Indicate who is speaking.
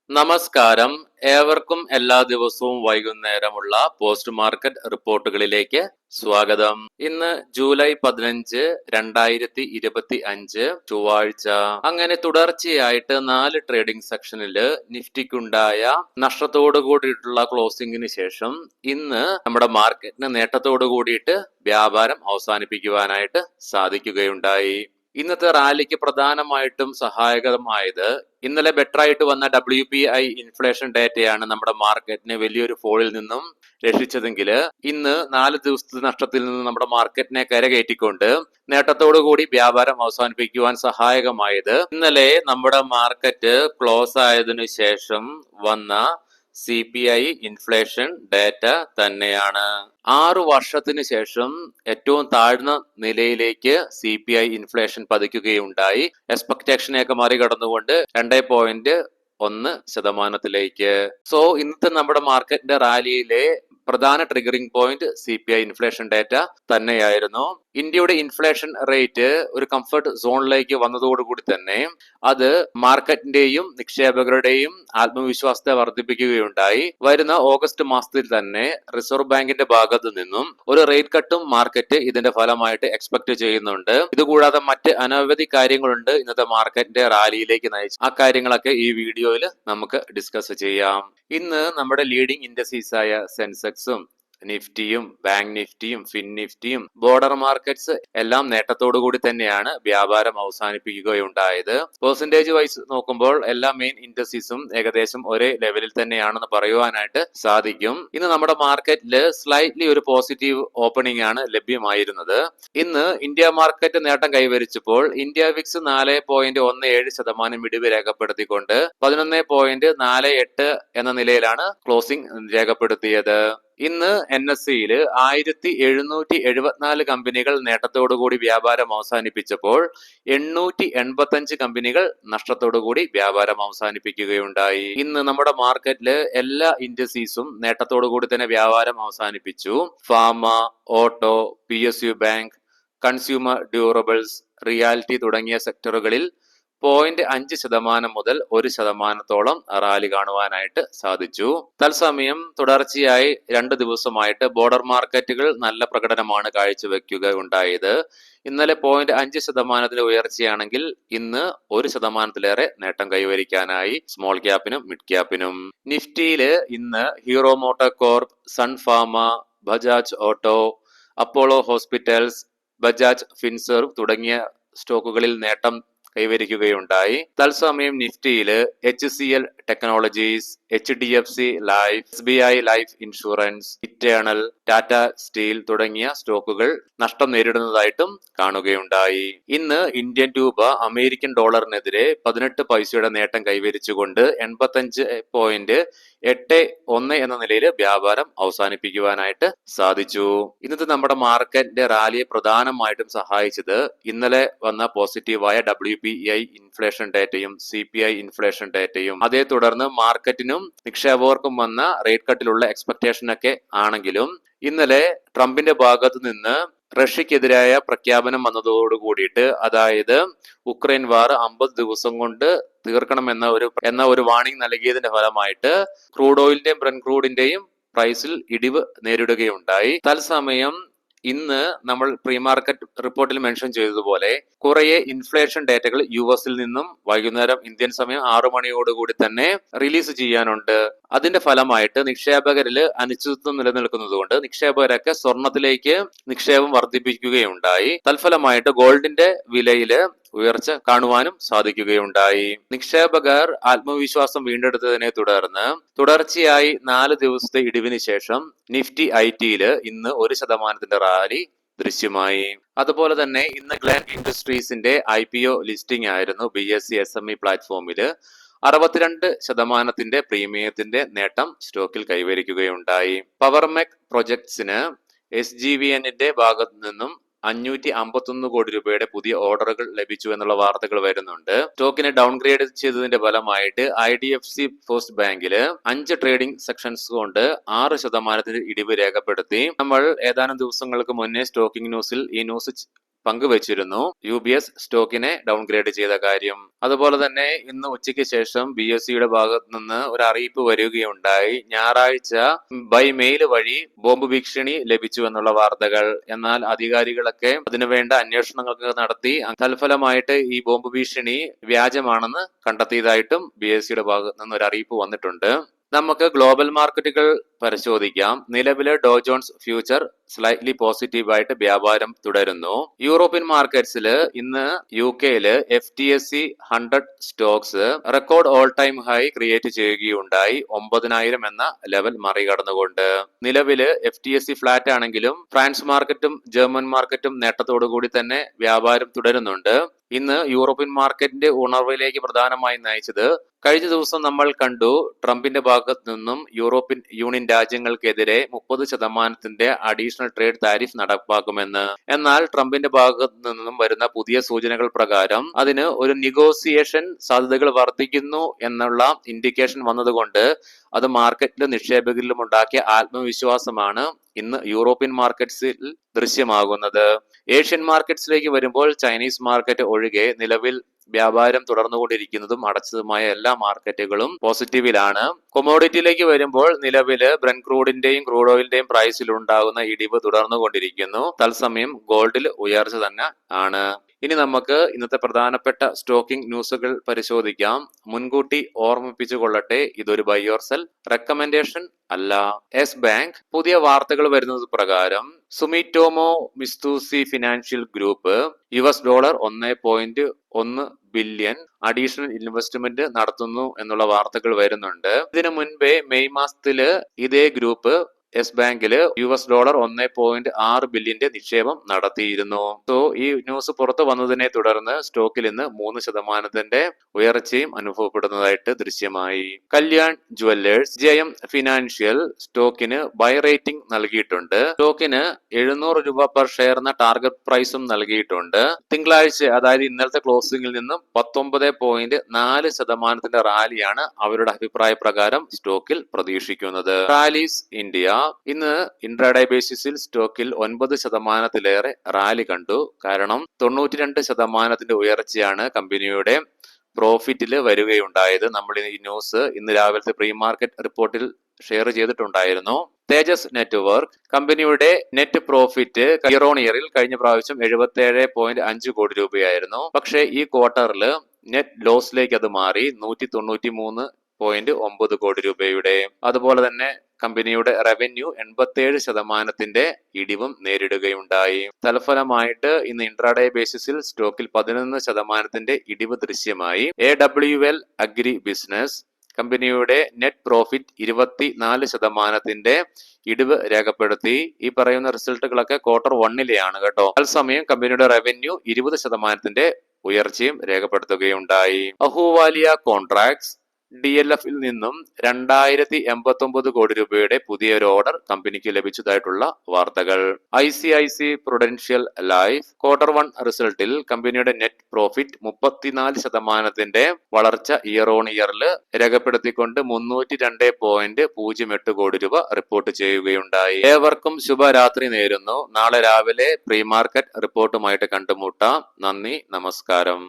Speaker 1: നമസ്കാരം. ഏവർക്കും എല്ലാ ദിവസവും വൈകുന്നേരമുള്ള പോസ്റ്റ് മാർക്കറ്റ് റിപ്പോർട്ടുകളിലേക്ക് സ്വാഗതം. ഇന്ന് ജൂലൈ 15, 2025 ചൊവ്വാഴ്ച. അങ്ങനെ തുടർച്ചയായിട്ട് 4 ട്രേഡിംഗ് സെക്ഷനില് നിഫ്റ്റിക്കുണ്ടായ നഷ്ടത്തോടു കൂടിയിട്ടുള്ള ക്ലോസിംഗിന് ശേഷം ഇന്ന് നമ്മുടെ മാർക്കറ്റിന് നേട്ടത്തോടു കൂടിയിട്ട് വ്യാപാരം അവസാനിപ്പിക്കുവാനായിട്ട് സാധിക്കുകയുണ്ടായി. ഇന്നത്തെ റാലിക്ക് പ്രധാനമായിട്ടും സഹായകമായത് ഇന്നലെ ബെറ്റർ ആയിട്ട് വന്ന WPI ഇൻഫ്ലേഷൻ ഡേറ്റയാണ് നമ്മുടെ മാർക്കറ്റിനെ വലിയൊരു ഫോളിൽ നിന്നും രക്ഷിച്ചതെങ്കിൽ ഇന്ന് 4 ദിവസത്തെ നഷ്ടത്തിൽ നിന്ന് നമ്മുടെ മാർക്കറ്റിനെ കരകയറ്റിക്കൊണ്ട് നേട്ടത്തോടു കൂടി വ്യാപാരം അവസാനിപ്പിക്കുവാൻ സഹായകമായത് ഇന്നലെ നമ്മുടെ മാർക്കറ്റ് ക്ലോസ് ആയതിനു ശേഷം വന്ന CPI ഇൻഫ്ലേഷൻ ഡേറ്റ തന്നെയാണ്. 6 വർഷത്തിന് ശേഷം ഏറ്റവും താഴ്ന്ന നിലയിലേക്ക് CPI ഇൻഫ്ലേഷൻ പതിക്കുകയുണ്ടായി. എക്സ്പെക്ടേഷനെയൊക്കെ മറികടന്നുകൊണ്ട് 2.1%. സോ ഇന്നത്തെ നമ്മുടെ മാർക്കറ്റിന്റെ റാലിയിലെ പ്രധാന triggering point CPI inflation data തന്നെയായിരുന്നു. ഇന്ത്യയുടെ ഇൻഫ്ലേഷൻ റേറ്റ് ഒരു കംഫർട്ട് സോണിലേക്ക് വന്നതോടുകൂടി തന്നെ അത് മാർക്കറ്റിന്റെയും നിക്ഷേപകരുടെയും ആത്മവിശ്വാസത്തെ വർദ്ധിപ്പിക്കുകയുണ്ടായി. വരുന്ന ഓഗസ്റ്റ് മാസത്തിൽ തന്നെ റിസർവ് ബാങ്കിന്റെ ഭാഗത്തു നിന്നും ഒരു റേറ്റ് കട്ടും മാർക്കറ്റ് ഇതിന്റെ ഫലമായിട്ട് എക്സ്പെക്ട് ചെയ്യുന്നുണ്ട്. ഇതുകൂടാതെ മറ്റ് അനവധി കാര്യങ്ങളുണ്ട് ഇന്നത്തെ മാർക്കറ്റിന്റെ റാലിയിലേക്ക് നയിച്ചു. ആ കാര്യങ്ങളൊക്കെ ഈ വീഡിയോയിൽ നമുക്ക് ഡിസ്കസ് ചെയ്യാം. ഇന്ന് നമ്മുടെ ലീഡിംഗ് ഇൻഡസീസ് ആയ സെൻസെക്സും നിഫ്റ്റിയും ബാങ്ക് നിഫ്റ്റിയും ഫിൻ നിഫ്റ്റിയും ബോർഡർ മാർക്കറ്റ്സ് എല്ലാം നേട്ടത്തോടു കൂടി തന്നെയാണ് വ്യാപാരം അവസാനിപ്പിക്കുകയുണ്ടായത്. പെർസെന്റേജ് വൈസ് നോക്കുമ്പോൾ എല്ലാ മെയിൻ ഇൻഡസീസും ഏകദേശം ഒരേ ലെവലിൽ തന്നെയാണെന്ന് പറയുവാനായിട്ട് സാധിക്കും. ഇന്ന് നമ്മുടെ മാർക്കറ്റിൽ സ്ലൈറ്റ്ലി ഒരു പോസിറ്റീവ് ഓപ്പണിംഗ് ആണ് ലഭ്യമായിരുന്നത്. ഇന്ന് ഇന്ത്യ മാർക്കറ്റ് നേട്ടം കൈവരിച്ചപ്പോൾ ഇന്ത്യ വിക്സ് 4.17% ഇടിവ് രേഖപ്പെടുത്തിക്കൊണ്ട് 11.48 എന്ന നിലയിലാണ് ക്ലോസിംഗ് രേഖപ്പെടുത്തിയത്. ഇന്ന് NSEയിൽ 1774 കമ്പനികൾ നേട്ടത്തോടുകൂടി വ്യാപാരം അവസാനിപ്പിച്ചപ്പോൾ 885 കമ്പനികൾ നഷ്ടത്തോടുകൂടി വ്യാപാരം അവസാനിപ്പിക്കുകയുണ്ടായി. ഇന്ന് നമ്മുടെ മാർക്കറ്റില് എല്ലാ ഇൻഡസീസും നേട്ടത്തോടുകൂടി തന്നെ വ്യാപാരം അവസാനിപ്പിച്ചു. Pharma, auto, PSU bank, consumer durables, reality തുടങ്ങിയ സെക്ടറുകളിൽ 0.5% മുതൽ 1%-ഓളം റാലി കാണുവാനായിട്ട് സാധിച്ചു. തത്സമയം തുടർച്ചയായി 2 ദിവസമായിട്ട് ബോർഡർ മാർക്കറ്റുകൾ നല്ല പ്രകടനമാണ് കാഴ്ചവെക്കുകയുണ്ടായത്. ഇന്നലെ 0.5% ഉയർച്ചയാണെങ്കിൽ ഇന്ന് 1%-ലേറെ നേട്ടം കൈവരിക്കാനായി സ്മോൾ ക്യാപ്പിനും മിഡ് ക്യാപ്പിനും. നിഫ്റ്റിയില് ഇന്ന് ഹീറോ മോട്ടോർ കോർപ്പ്, സൺ ഫാർമ, ബജാജ് ഓട്ടോ, അപ്പോളോ ഹോസ്പിറ്റൽസ്, ബജാജ് ഫിൻസർവ് തുടങ്ങിയ സ്റ്റോക്കുകളിൽ നേട്ടം കൈവരിക്കുകയുണ്ടായി. തത്സമയം നിഫ്റ്റിയിൽ HCL Technologies, HDFC Life, SBI Life Insurance, Eternal, Tata Steel തുടങ്ങിയ സ്റ്റോക്കുകൾ നഷ്ടം നേരിടുന്നതായിട്ടും കാണുകയുണ്ടായി. ഇന്ന് ഇന്ത്യൻ രൂപ അമേരിക്കൻ ഡോളറിനെതിരെ 18 പൈസയുടെ നേട്ടം കൈവരിച്ചുകൊണ്ട് 85.81 എന്ന നിലയിൽ വ്യാപാരം അവസാനിപ്പിക്കുവാനായിട്ട് സാധിച്ചു. ഇന്നത്തെ നമ്മുടെ മാർക്കറ്റിന്റെ റാലിയെ പ്രധാനമായിട്ടും സഹായിച്ചത് ഇന്നലെ വന്ന പോസിറ്റീവായ WPI ഇൻഫ്ലേഷൻ ഡേറ്റയും CPI ഇൻഫ്ലേഷൻ ഡേറ്റയും അതേ തുടർന്ന് മാർക്കറ്റിനും നിക്ഷേപകർക്കും വന്ന റേറ്റ് കട്ടിലുള്ള എക്സ്പെക്ടേഷൻ ഒക്കെ ആണെങ്കിലും ഇന്നലെ ട്രംപിന്റെ ഭാഗത്തു നിന്ന് റഷ്യക്കെതിരായ പ്രഖ്യാപനം വന്നതോടുകൂടിയിട്ട്, അതായത് ഉക്രൈൻ വാർ 50 ദിവസം കൊണ്ട് തീർക്കണമെന്ന ഒരു വാണിംഗ് നൽകിയതിന്റെ ഫലമായിട്ട് ക്രൂഡ് ഓയിലിന്റെയും ബ്രന്റ് ക്രൂഡിന്റെയും പ്രൈസിൽ ഇടിവ് നേരിടുകയുണ്ടായി. തത്സമയം ഇന്ന് നമ്മൾ പ്രീ മാർക്കറ്റ് റിപ്പോർട്ടിൽ മെൻഷൻ ചെയ്തതുപോലെ കുറെ ഇൻഫ്ലേഷൻ ഡേറ്റകൾ US നിന്നും വൈകുന്നേരം ഇന്ത്യൻ സമയം 6 മണിയോടുകൂടി തന്നെ റിലീസ് ചെയ്യാനുണ്ട്. അതിന്റെ ഫലമായിട്ട് നിക്ഷേപകരിൽ അനിശ്ചിതത്വം നിലനിൽക്കുന്നതുകൊണ്ട് നിക്ഷേപകരൊക്കെ സ്വർണത്തിലേക്ക് നിക്ഷേപം വർദ്ധിപ്പിക്കുകയുണ്ടായി. തൽഫലമായിട്ട് ഗോൾഡിന്റെ വിലയില് ഉയർച്ച കാണുവാനും സാധിക്കുകയുണ്ടായി. നിക്ഷേപകർ ആത്മവിശ്വാസം വീണ്ടെടുത്തതിനെ തുടർന്ന് തുടർച്ചയായി 4 ദിവസത്തെ ഇടിവിന് ശേഷം നിഫ്റ്റി ITയില് ഇന്ന് 1%-ന്റെ റാലി ദൃശ്യമായി. അതുപോലെ തന്നെ ഇന്ന് ഗ്ലെൻ ഇൻഡസ്ട്രീസിന്റെ IPO ലിസ്റ്റിംഗ് ആയിരുന്നു BSE SME പ്ലാറ്റ്ഫോമില്. 62%-ന്റെ പ്രീമിയത്തിന്റെ നേട്ടം സ്റ്റോക്കിൽ കൈവരിക്കുകയുണ്ടായി. പവർമെക് പ്രൊജക്ട്സിന് SGVNന്റെ ഭാഗത്തു നിന്നും 551 കോടി രൂപയുടെ പുതിയ ഓർഡറുകൾ ലഭിച്ചു എന്നുള്ള വാർത്തകൾ വരുന്നുണ്ട്. സ്റ്റോക്കിനെ ഡൗൺഗ്രേഡ് ചെയ്തതിന്റെ ഫലമായിട്ട് IDFC ഫസ്റ്റ് ബാങ്കില് 5 ട്രേഡിംഗ് സെക്ഷൻസ് കൊണ്ട് 6%-ന്റെ ഇടിവ് രേഖപ്പെടുത്തി. നമ്മൾ ഏതാനും ദിവസങ്ങൾക്ക് മുന്നേ സ്റ്റോക്കിംഗ് ന്യൂസിൽ ഈ ന്യൂസ് പങ്കുവച്ചിരുന്നു UBS സ്റ്റോക്കിനെ ഡൗൺഗ്രേഡ് ചെയ്ത കാര്യം. അതുപോലെ തന്നെ ഇന്ന് ഉച്ചയ്ക്ക് ശേഷം BSEയുടെ ഭാഗത്ത് നിന്ന് ഒരു അറിയിപ്പ് വരികയുണ്ടായി. ഞായറാഴ്ച ബൈ മെയിൽ വഴി ബോംബ് ഭീഷണി ലഭിച്ചു എന്നുള്ള വാർത്തകൾ. എന്നാൽ അധികാരികളൊക്കെ അതിനുവേണ്ട അന്വേഷണങ്ങളൊക്കെ നടത്തി തൽഫലമായിട്ട് ഈ ബോംബ് ഭീഷണി വ്യാജമാണെന്ന് കണ്ടെത്തിയതായിട്ടും BSEയുടെ ഭാഗത്ത് നിന്ന് ഒരു അറിയിപ്പ് വന്നിട്ടുണ്ട്. നമുക്ക് ഗ്ലോബൽ മാർക്കറ്റുകൾ പരിശോധിക്കാം. നിലവിലെ ഡോ ജോൺസ് ഫ്യൂച്ചർ സ്ലൈറ്റ്ലി പോസിറ്റീവായിട്ട് വ്യാപാരം തുടരുന്നു. യൂറോപ്യൻ മാർക്കറ്റ്സിൽ ഇന്ന് UK-യില് FTSE 100 stocks record all time high create ചെയ്യുകയുണ്ടായി 9000 എന്ന ലെവൽ മറികടന്നുകൊണ്ട്. നിലവില് FTSE ഫ്ലാറ്റ് ആണെങ്കിലും ഫ്രാൻസ് മാർക്കറ്റും ജർമ്മൻ മാർക്കറ്റും നേട്ടത്തോടുകൂടി തന്നെ വ്യാപാരം തുടരുന്നുണ്ട്. ഇന്ന് യൂറോപ്യൻ മാർക്കറ്റിന്റെ ഉണർവിലേക്ക് പ്രധാനമായും നയിച്ചത് കഴിഞ്ഞ ദിവസം നമ്മൾ കണ്ടു ട്രംപിന്റെ ഭാഗത്ത് നിന്നും യൂറോപ്യൻ യൂണിയൻ രാജ്യങ്ങൾക്കെതിരെ 30% അഡീഷണൽ ട്രേഡ് താരിഫ് നടപ്പാക്കുമെന്ന്. എന്നാൽ ട്രംപിന്റെ ഭാഗത്ത് നിന്നും വരുന്ന പുതിയ സൂചനകൾ പ്രകാരം അതിന് ഒരു നെഗോസിയേഷൻ സാധ്യതകൾ വർദ്ധിക്കുന്നു എന്നുള്ള ഇൻഡിക്കേഷൻ വന്നതുകൊണ്ട് അത് മാർക്കറ്റിലും നിക്ഷേപകരിലും ഉണ്ടാക്കിയ ആത്മവിശ്വാസമാണ് ഇന്ന് യൂറോപ്യൻ മാർക്കറ്റ്സിൽ ദൃശ്യമാകുന്നത്. ഏഷ്യൻ മാർക്കറ്റ്സിലേക്ക് വരുമ്പോൾ ചൈനീസ് മാർക്കറ്റ് ഒഴികെ നിലവിൽ വ്യാപാരം തുടർന്നുകൊണ്ടിരിക്കുന്നതും അടച്ചതുമായ എല്ലാ മാർക്കറ്റുകളും പോസിറ്റീവിലാണ്. കൊമോഡിറ്റിയിലേക്ക് വരുമ്പോൾ നിലവില് ബ്രന്റ് ക്രൂഡിന്റെയും ക്രൂഡ് ഓയിലിന്റെയും പ്രൈസിൽ ഉണ്ടാകുന്ന ഇടിവ് തുടർന്നുകൊണ്ടിരിക്കുന്നു. തത്സമയം ഗോൾഡിൽ ഉയർച്ച തന്നെ ആണ്. ഇനി നമുക്ക് ഇന്നത്തെ പ്രധാനപ്പെട്ട സ്റ്റോക്കിംഗ് ന്യൂസുകൾ പരിശോധിക്കാം. മുൻകൂട്ടി ഓർമ്മിപ്പിച്ചു കൊള്ളട്ടെ, ഇതൊരു ബൈ ഓർ സെൽ റെക്കമെൻഡേഷൻ അല്ല. യെസ് ബാങ്ക് പുതിയ വാർത്തകൾ വരുന്നത് പ്രകാരം Sumitomo Mitsui financial group $1.1 billion additional investment നടത്തുന്നു എന്നുള്ള വാർത്തകൾ വരുന്നുണ്ട്. ഇതിനു മുൻപേ മെയ് മാസത്തില് ഇതേ ഗ്രൂപ്പ് യെസ് ബാങ്കില് $1.6 ബില്യന്റെ നിക്ഷേപം നടത്തിയിരുന്നു. സോ ഈ ന്യൂസ് പുറത്തു വന്നതിനെ തുടർന്ന് സ്റ്റോക്കിൽ ഇന്ന് 3% ഉയർച്ചയും അനുഭവപ്പെടുന്നതായിട്ട് ദൃശ്യമായി. കല്യാൺ ജുവല്ലേഴ്സ് ജയം ഫിനാൻഷ്യൽ സ്റ്റോക്കിന് ബൈ റേറ്റിംഗ് നൽകിയിട്ടുണ്ട്. സ്റ്റോക്കിന് 700 രൂപ പെർ ഷെയർ എന്ന ടാർഗറ്റ് പ്രൈസും നൽകിയിട്ടുണ്ട്. തിങ്കളാഴ്ച അതായത് ഇന്നലത്തെ ക്ലോസിംഗിൽ നിന്നും 19.4% റാലിയാണ് അവരുടെ അഭിപ്രായ പ്രകാരം സ്റ്റോക്കിൽ പ്രതീക്ഷിക്കുന്നത്. റാലീസ് ഇന്ത്യ ഇന്ന് ഇൻട്രാഡേ ബേസിസിൽ സ്റ്റോക്കിൽ 9%-ലേറെ റാലി കണ്ടു. കാരണം 92% ഉയർച്ചയാണ് കമ്പനിയുടെ പ്രോഫിറ്റില് വരികയുണ്ടായത്. നമ്മൾ ഈ ന്യൂസ് ഇന്ന് രാവിലത്തെ പ്രീ മാർക്കറ്റ് റിപ്പോർട്ടിൽ ഷെയർ ചെയ്തിട്ടുണ്ടായിരുന്നു. തേജസ് നെറ്റ്വർക്ക് കമ്പനിയുടെ നെറ്റ് പ്രോഫിറ്റ് ഇയർ ഓൺ ഇയറിൽ കഴിഞ്ഞ പ്രാവശ്യം 77.5 കോടി രൂപയായിരുന്നു. പക്ഷേ ഈ ക്വാർട്ടറിൽ നെറ്റ് ലോസിലേക്ക് അത് മാറി 193.9 കോടി രൂപയുടെ. അതുപോലെ തന്നെ കമ്പനിയുടെ റവന്യൂ 87% ഇടിവും നേരിടുകയുണ്ടായി. തൽഫലമായിട്ട് ഇന്ന് ഇൻട്രാഡേ ബേസിസിൽ സ്റ്റോക്കിൽ 11% ഇടിവ് ദൃശ്യമായി. AWL അഗ്രി ബിസിനസ് കമ്പനിയുടെ നെറ്റ് പ്രോഫിറ്റ് 24% ഇടിവ് രേഖപ്പെടുത്തി. ഈ പറയുന്ന റിസൾട്ടുകളൊക്കെ Q1-ലെയാണ് കേട്ടോ. തത്സമയം കമ്പനിയുടെ റവന്യൂ 20% ഉയർച്ചയും രേഖപ്പെടുത്തുകയുണ്ടായി. അഹൂവാലിയ കോൺട്രാക്ട്സ് DLF-ൽ നിന്നും 2089 കോടി രൂപയുടെ പുതിയൊരു ഓർഡർ കമ്പനിക്ക് ലഭിച്ചതായിട്ടുള്ള വാർത്തകൾ. ICICI Prudential Life Q1 റിസൾട്ടിൽ കമ്പനിയുടെ നെറ്റ് പ്രോഫിറ്റ് 34% വളർച്ച ഇയർ ഓൺ ഇയറിൽ രേഖപ്പെടുത്തിക്കൊണ്ട് 302.08 കോടി രൂപ റിപ്പോർട്ട് ചെയ്യുകയുണ്ടായി. ഏവർക്കും ശുഭരാത്രി നേരുന്നു. നാളെ രാവിലെ പ്രീ മാർക്കറ്റ് റിപ്പോർട്ടുമായിട്ട് കണ്ടുമുട്ടാം. നന്ദി, നമസ്കാരം.